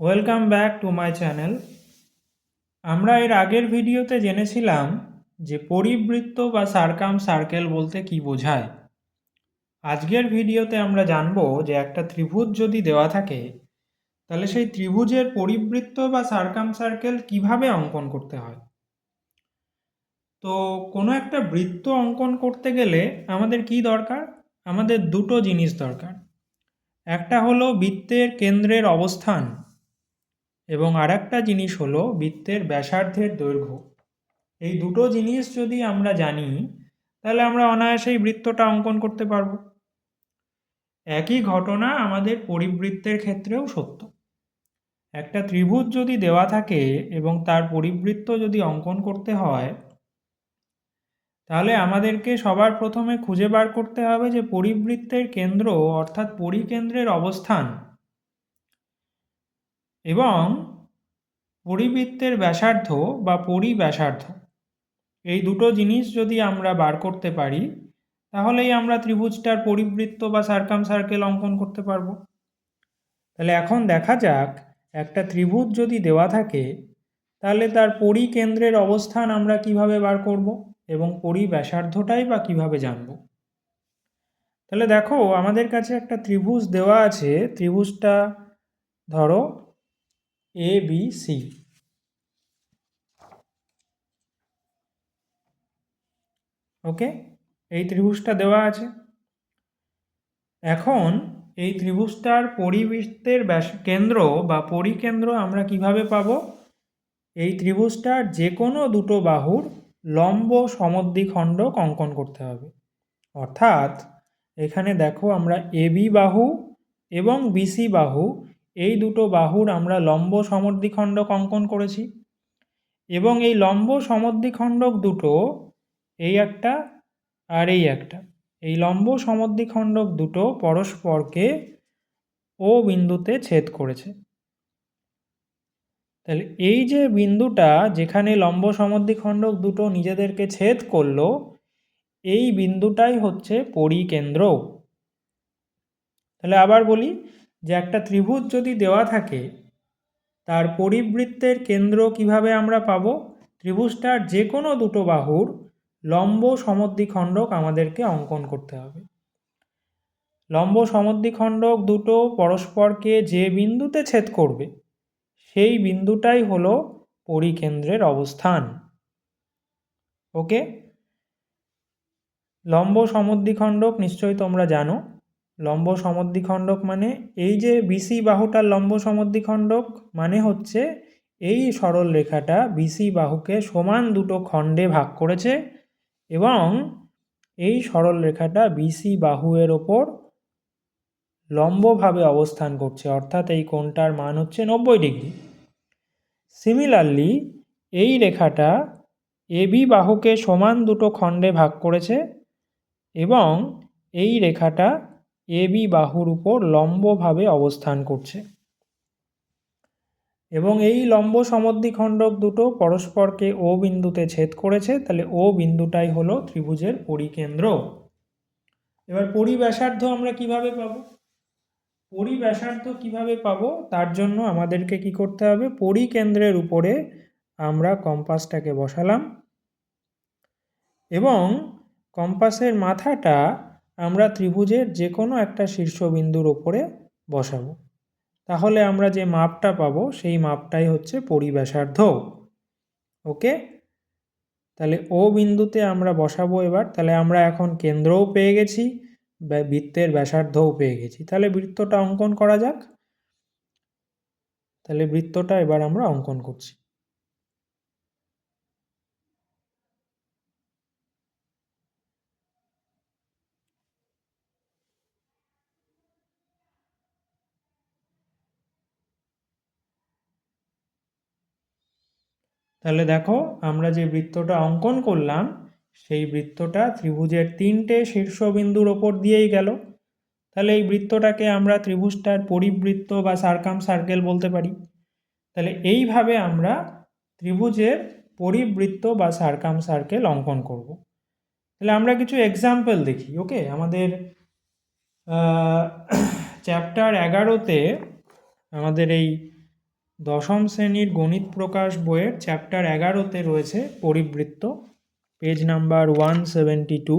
Welcome back to my channel. আমরা এর আগের ভিডিওতে জেনেছিলাম যে পরিবৃত্ত বা সার্কেল বলতে কি বোঝায়। আজকের ভিডিওতে আমরা জানব যে একটা ত্রিভুজ যদি দেওয়া থাকে তাহলে সেই ত্রিভুজের পরিবৃত্ত বা সার্কেল কিভাবে অঙ্কন করতে হয়। তো কোনো একটা বৃত্ত অঙ্কন করতে গেলে আমাদের কি দরকার? আমাদের দুটো জিনিস দরকার। একটা হলো বৃত্তের কেন্দ্রের অবস্থান এবং আরেকটা জিনিস হলো বৃত্তের ব্যাসার্ধের দৈর্ঘ্য। এই দুটো জিনিস যদি আমরা জানি তাহলে আমরা অনায়াসেই বৃত্তটা অঙ্কন করতে পারবো। একই ঘটনা আমাদের পরিবৃত্তের ক্ষেত্রেও সত্য। একটা ত্রিভুজ যদি দেওয়া থাকে এবং তার পরিবৃত্ত যদি অঙ্কন করতে হয় তাহলে আমাদেরকে সবার প্রথমে খুঁজে বার করতে হবে যে পরিবৃত্তের কেন্দ্র অর্থাৎ পরিকেন্দ্রের অবস্থান এবং পরিবৃত্তের ব্যাসার্ধ বা পরিব্যাসার্ধ, এই দুটো জিনিস যদি আমরা বার করতে পারি তাহলেই আমরা ত্রিভুজটার পরিবৃত্ত বা সার্কেল অঙ্কন করতে পারবো। তাহলে এখন দেখা যাক একটা ত্রিভুজ যদি দেওয়া থাকে তাহলে তার পরিকেন্দ্রের অবস্থান আমরা কিভাবে বার করব এবং পরিব্যাসার্ধটাই বা কিভাবে জানব। তাহলে দেখো আমাদের কাছে একটা ত্রিভুজ দেওয়া আছে। ত্রিভুজটা ধরো ABC। ওকে, এই ত্রিভুজটা দেওয়া আছে। এখন এই ত্রিভুজটার পরিবৃত্তের কেন্দ্র বা পরিকেন্দ্র আমরা কিভাবে পাবো? এই ত্রিভুজটার যে কোনো দুটো বাহুর লম্ব সমদ্বিখণ্ডক অঙ্কন করতে হবে। অর্থাৎ এখানে দেখো আমরা AB বাহু এবং BC বাহু, এই দুটো বাহুর আমরা লম্ব সমদ্বিখণ্ডক অঙ্কন করেছি এবং এই লম্ব সমদ্বিখণ্ডক দুটো, এই একটা আর এই একটা, এই লম্ব সমদ্বিখণ্ডক দুটো পরস্পরকে ও বিন্দুতে ছেদ করেছে। তাহলে এই যে বিন্দুটা যেখানে লম্ব সমদ্বিখণ্ডক দুটো নিজেদেরকে ছেদ করলো, এই বিন্দুটাই হচ্ছে পরিকেন্দ্র। তাহলে আবার বলি যে একটা ত্রিভুজ যদি দেওয়া থাকে তার পরিবৃত্তের কেন্দ্র কিভাবে আমরা পাবো? ত্রিভুজটার যে কোনো দুটো বাহুর লম্ব সমদ্বিখণ্ডক আমাদেরকে অঙ্কন করতে হবে। লম্ব সমদ্বিখণ্ডক দুটো পরস্পরকে যে বিন্দুতে ছেদ করবে সেই বিন্দুটাই হলো পরিকেন্দ্রের অবস্থান। ওকে, লম্ব সমদ্বিখণ্ডক নিশ্চয়ই তোমরা জানো। লম্ব সমদ্বিখণ্ডক মানে এই যে বিসি বাহুটার লম্ব সমদ্বিখণ্ডক মানে হচ্ছে এই সরল রেখাটা বিসি বাহুকে সমান দুটো খণ্ডে ভাগ করেছে এবং এই সরল রেখাটা বিসি বাহুর ওপর লম্বভাবে অবস্থান করছে, অর্থাৎ এই কোণটার মান হচ্ছে 90°। সিমিলারলি এই রেখাটা এবি বাহুকে সমান দুটো খণ্ডে ভাগ করেছে এবং এই রেখাটা এবি বাহুর উপর লম্বভাবে অবস্থান করছে এবং এই লম্ব সমদ্বিখণ্ডক দুটো পরস্পরকে ও বিন্দুতে ছেদ করেছে। তাহলে ও বিন্দুটাই হলো ত্রিভুজের পরিকেন্দ্র। এবার পরিব্যাসার্ধ আমরা কিভাবে পাবো? পরিব্যাসার্ধ কিভাবে পাবো তার জন্য আমাদেরকে কি করতে হবে? পরিকেন্দ্রের উপরে আমরা কম্পাসটাকে বসালাম এবং কম্পাসের মাথাটা আমরা ত্রিভুজের যে কোনো একটা শীর্ষবিন্দুর ওপরে বসাবো। তাহলে আমরা যে মাপটা পাবো সেই মাপটাই হচ্ছে পরিব্যাসার্ধ। ওকে, তাহলে ও বিন্দুতে আমরা বসাবো এবার। তাহলে আমরা এখন কেন্দ্রও পেয়ে গেছি, বৃত্তের ব্যাসার্ধও পেয়ে গেছি। তাহলে বৃত্তটা অঙ্কন করা যাক। তাহলে বৃত্তটা এবার আমরা অঙ্কন করছি। তাহলে দেখো আমরা যে বৃত্তটা অঙ্কন করলাম সেই বৃত্তটা ত্রিভুজের তিনটে শীর্ষবিন্দুর ওপর দিয়েই গেল। তাহলে এই বৃত্তটাকে আমরা ত্রিভুজটার পরিবৃত্ত বা সার্কেল বলতে পারি। তাহলে এইভাবে আমরা ত্রিভুজের পরিবৃত্ত বা সার্কেল অঙ্কন করব। তাহলে আমরা কিছু এক্সাম্পল দেখি। ওকে, আমাদের চ্যাপ্টার 11তে আমাদের এই দশম শ্রেণীর গণিত প্রকাশ বইয়ের চ্যাপ্টার 11-তে রয়েছে পরিবৃত্ত, পেজ নাম্বার 172।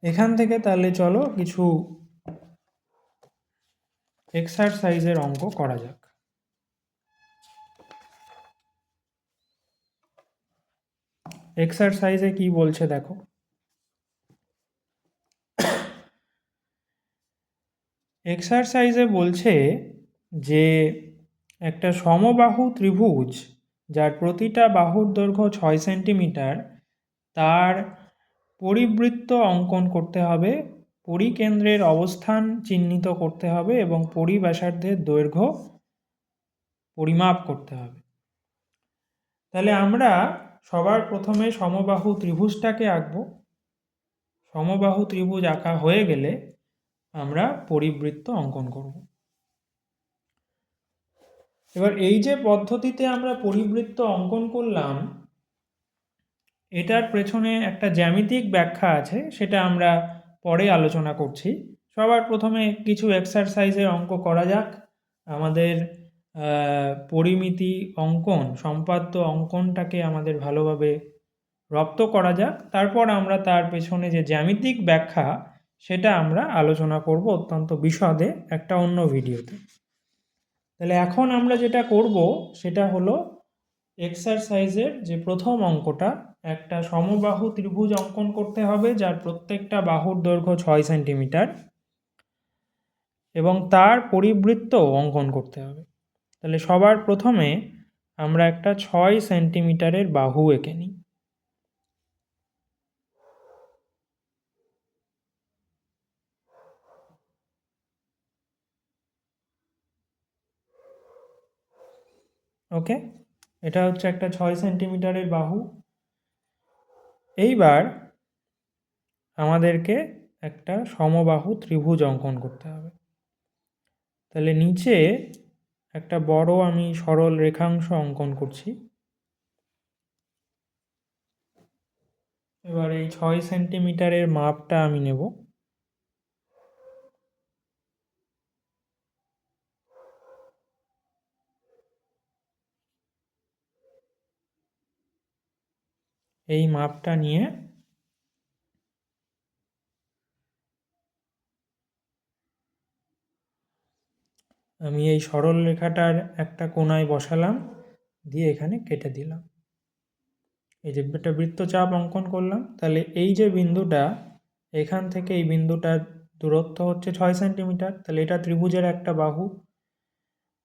এখান থেকে তাহলে চলো কিছু এক্সারসাইজের অঙ্ক করা যাক। এক্সারসাইজে কি বলছে দেখো। এক্সারসাইজে বলছে যে একটা সমবাহু ত্রিভুজ যার প্রতিটা বাহুর দৈর্ঘ্য 6 সেন্টিমিটার, তার পরিবৃত্ত অঙ্কন করতে হবে, পরিকেন্দ্রের অবস্থান চিহ্নিত করতে হবে এবং পরিব্যাসার্ধের দৈর্ঘ্য পরিমাপ করতে হবে। তাহলে আমরা সবার প্রথমে সমবাহু ত্রিভুজটাকে আঁকব। সমবাহু ত্রিভুজ আঁকা হয়ে গেলে আমরা পরিবৃত্ত অঙ্কন করব। এবার এই যে পদ্ধতিতে আমরা পরিবৃত্ত অঙ্কন করলাম, এটার পেছনে একটা জ্যামিতিক ব্যাখ্যা আছে, সেটা আমরা পরে আলোচনা করছি। সবার প্রথমে কিছু এক্সারসাইজের অঙ্ক করা যাক। আমাদের পরিমিতি অঙ্কন, সম্পাদ্য অঙ্কনটাকে আমাদের ভালোভাবে রপ্ত করা যাক। তারপর আমরা তার পেছনে যে জ্যামিতিক ব্যাখ্যা, সেটা আমরা আলোচনা করব অত্যন্ত বিশদে একটা অন্য ভিডিওতে। তাহলে এখন আমরা যেটা করব সেটা হলো এক্সারসাইজের যে প্রথম অঙ্কটা, একটা সমবাহু ত্রিভুজ অঙ্কন করতে হবে যার প্রত্যেকটা বাহুর দৈর্ঘ্য 6 সেন্টিমিটার এবং তার পরিবৃত্ত অঙ্কন করতে হবে। তাহলে সবার প্রথমে আমরা একটা 6 সেন্টিমিটারের বাহু এঁকে নিই। ওকে, এটা হচ্ছে একটা 6 সেন্টিমিটারের বাহু। এইবার আমাদেরকে একটা সমবাহু ত্রিভুজ অঙ্কন করতে হবে। তাহলে নিচে একটা বড় আমি সরল রেখাংশ অঙ্কন করছি। এবার এই 6 সেন্টিমিটারের মাপটা আমি নেব। এই মাপটা নিয়ে আমি এই সরল রেখাটার একটা কোণায় বসালাম, দিয়ে এখানে কেটে দিলাম। এই যে একটা বৃত্তচাপ অঙ্কন করলাম। তাহলে এই যে বিন্দুটা, এখান থেকে এই বিন্দুটার দূরত্ব হচ্ছে 6 সেন্টিমিটার। তাহলে এটা ত্রিভুজের একটা বাহু।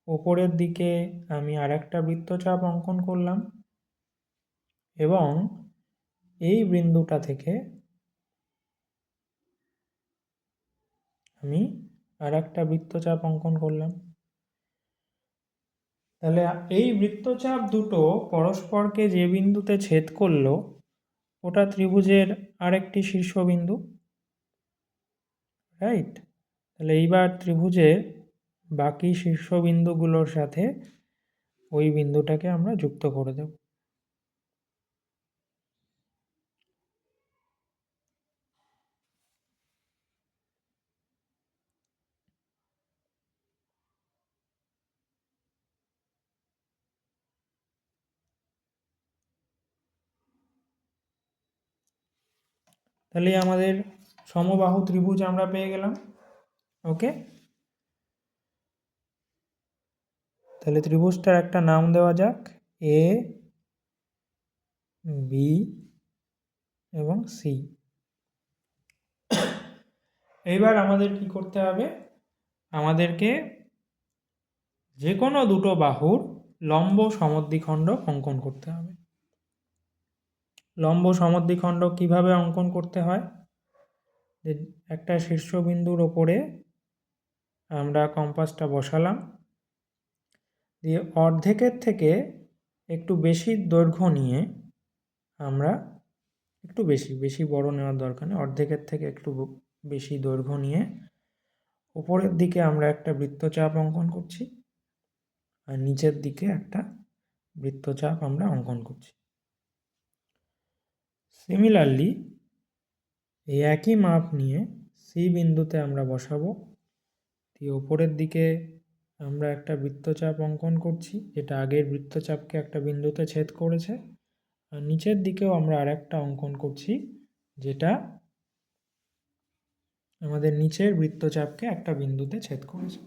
ওপরের দিকে আমি আর একটা বৃত্তচাপ অঙ্কন করলাম এবং এই বিন্দুটা থেকে আমি আর একটা বৃত্তচাপ অঙ্কন করলাম। তাহলে এই বৃত্তচাপ দুটো পরস্পরকে যে বিন্দুতে ছেদ করলো, ওটা ত্রিভুজের আরেকটি শীর্ষবিন্দু, রাইট? তাহলে এইবার ত্রিভুজের বাকি শীর্ষবিন্দুগুলোর সাথে ওই বিন্দুটাকে আমরা যুক্ত করে দেব। তাহলে আমাদের সমবাহু ত্রিভুজ আমরা পেয়ে গেলাম। ওকে, তাহলে ত্রিভুজটার একটা নাম দেওয়া যাক, এ, বি এবং সি। এইবার আমাদের কি করতে হবে? আমাদেরকে যে কোনো দুটো বাহুর লম্ব সমদ্বিখণ্ডক অঙ্কন করতে হবে। লম্ব সমদ্বিখণ্ডক কিভাবে অঙ্কন করতে হয়? যে একটা শীর্ষবিন্দুর ওপরে আমরা কম্পাসটা বসালাম, দিয়ে অর্ধেকের থেকে একটু বেশি দৈর্ঘ্য নিয়ে আমরা একটু বেশি বড় নেওয়ার দরকার নেই, অর্ধেকের থেকে একটু বেশি দৈর্ঘ্য নিয়ে উপরের দিকে আমরা একটা বৃত্তচাপ অঙ্কন করছি আর নিচের দিকে একটা বৃত্তচাপ আমরা অঙ্কন করছি। সিমিলারলি এই একই মাপ নিয়ে সি বিন্দুতে আমরা বসাবো দিয়ে ওপরের দিকে আমরা একটা বৃত্তচাপ অঙ্কন করছি, যেটা আগের বৃত্তচাপকে একটা বিন্দুতে ছেদ করেছে। আর নিচের দিকেও আমরা আরেকটা অঙ্কন করছি, যেটা আমাদের নিচের বৃত্তচাপকে একটা বিন্দুতে ছেদ করেছে।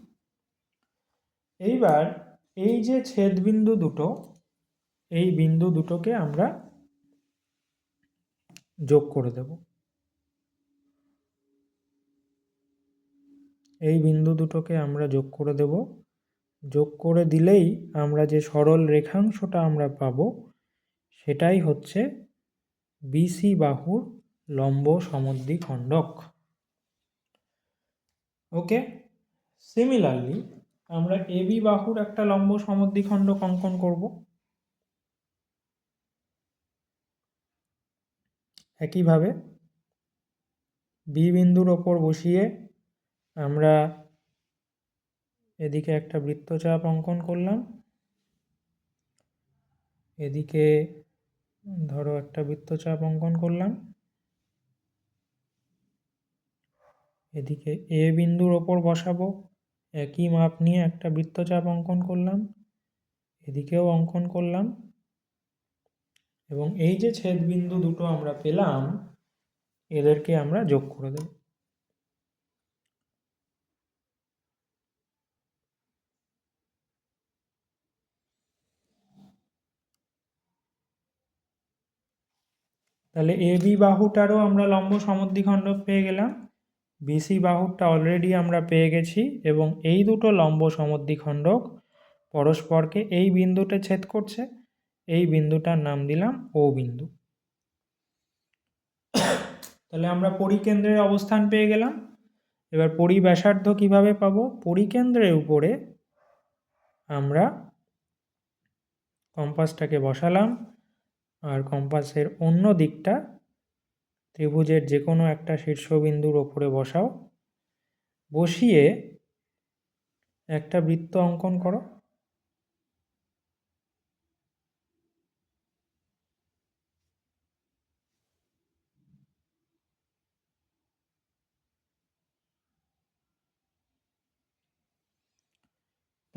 এইবার এই যে ছেদ বিন্দু দুটো, এই বিন্দু দুটোকে আমরা যোগ করে দেব। এই বিন্দু দুটোকে আমরা যোগ করে দেব। যোগ করে দিলেই আমরা যে সরল রেখাংশটা আমরা পাবো, সেটাই হচ্ছে বিসি বাহুর লম্ব সমদ্বিখণ্ডক। ওকে, সিমিলারলি আমরা এবি বাহুর একটা লম্ব সমদ্বিখণ্ডক অঙ্কন করব। একইভাবে বি বিন্দুর ওপর বসিয়ে আমরা এদিকে একটা বৃত্তচাপ অঙ্কন করলাম, এদিকে ধরো একটা বৃত্তচাপ অঙ্কন করলাম, এদিকে এ বিন্দুর ওপর বসাবো, একই মাপ নিয়ে একটা বৃত্তচাপ অঙ্কন করলাম, এদিকেও অঙ্কন করলাম, এবং এই যে ছেদ বিন্দু দুটো আমরা পেলাম, এদেরকে আমরা যোগ করে দেব। তাহলে এ বি বাহুটারও আমরা লম্ব সমদ্বিখণ্ডক পেয়ে গেলাম, বিসি বাহুটা অলরেডি আমরা পেয়ে গেছি, এবং এই দুটো লম্ব সমদ্বিখণ্ডক পরস্পরকে এই বিন্দুতে ছেদ করছে। এই বিন্দুটার নাম দিলাম ও বিন্দু। তাহলে আমরা পরিকেন্দ্রের অবস্থান পেয়ে গেলাম। এবার পরিব্যাসার্ধ কিভাবে পাবো? পরিকেন্দ্রের উপরে আমরা কম্পাসটাকে বসালাম, আর কম্পাসের অন্য দিকটা ত্রিভুজের যে কোনো একটা শীর্ষবিন্দুর ওপরে বসাও, বসিয়ে একটা বৃত্ত অঙ্কন করো।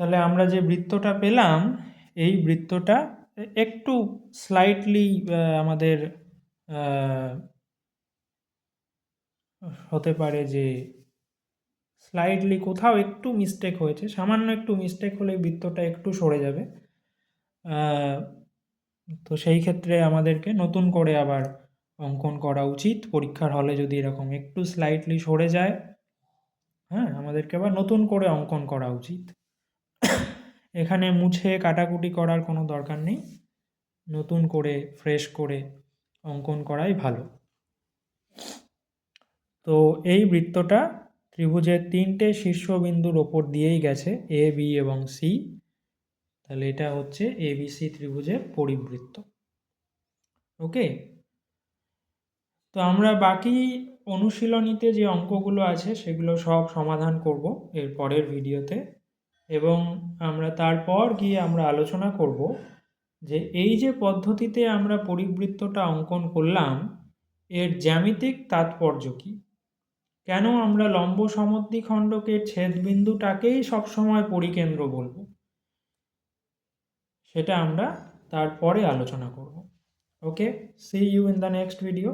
তাহলে আমরা যে বৃত্তটা পেলাম, এই বৃত্তটা একটু স্লাইটলি আমাদের হতে পারে যে স্লাইটলি কোথাও একটু মিস্টেক হয়েছে, সামান্য একটু মিস্টেক হলে বৃত্তটা একটু সরে যাবে। তো সেই ক্ষেত্রে আমাদেরকে নতুন করে আবার অঙ্কন করা উচিত। পরীক্ষার হলে যদি এরকম একটু স্লাইটলি সরে যায়, হ্যাঁ, আমাদেরকে আবার নতুন করে অঙ্কন করা উচিত। এখানে মুছে কাটাকুটি করার কোনো দরকার নেই, নতুন করে ফ্রেশ করে অঙ্কন করাই ভালো। তো এই বৃত্তটা ত্রিভুজের তিনটে শীর্ষবিন্দুর ওপর দিয়েই গেছে, এ বি এবং সি। তাহলে এটা হচ্ছে এবিসি ত্রিভুজের পরিবৃত্ত। ওকে, তো আমরা বাকি অনুশীলনীতে যে অঙ্কগুলো আছে সেগুলো সব সমাধান করব এর পরের ভিডিওতে, এবং আমরা তারপর গিয়ে আমরা আলোচনা করব যে এই যে পদ্ধতিতে আমরা পরিবৃত্তটা অঙ্কন করলাম, এর জ্যামিতিক তাৎপর্য কী, কেন আমরা লম্ব সমদ্বিখণ্ডকের ছেদবিন্দুটাকেই সবসময় পরিকেন্দ্র বলবো, সেটা আমরা তারপরে আলোচনা করব। Okay, see you in the next video.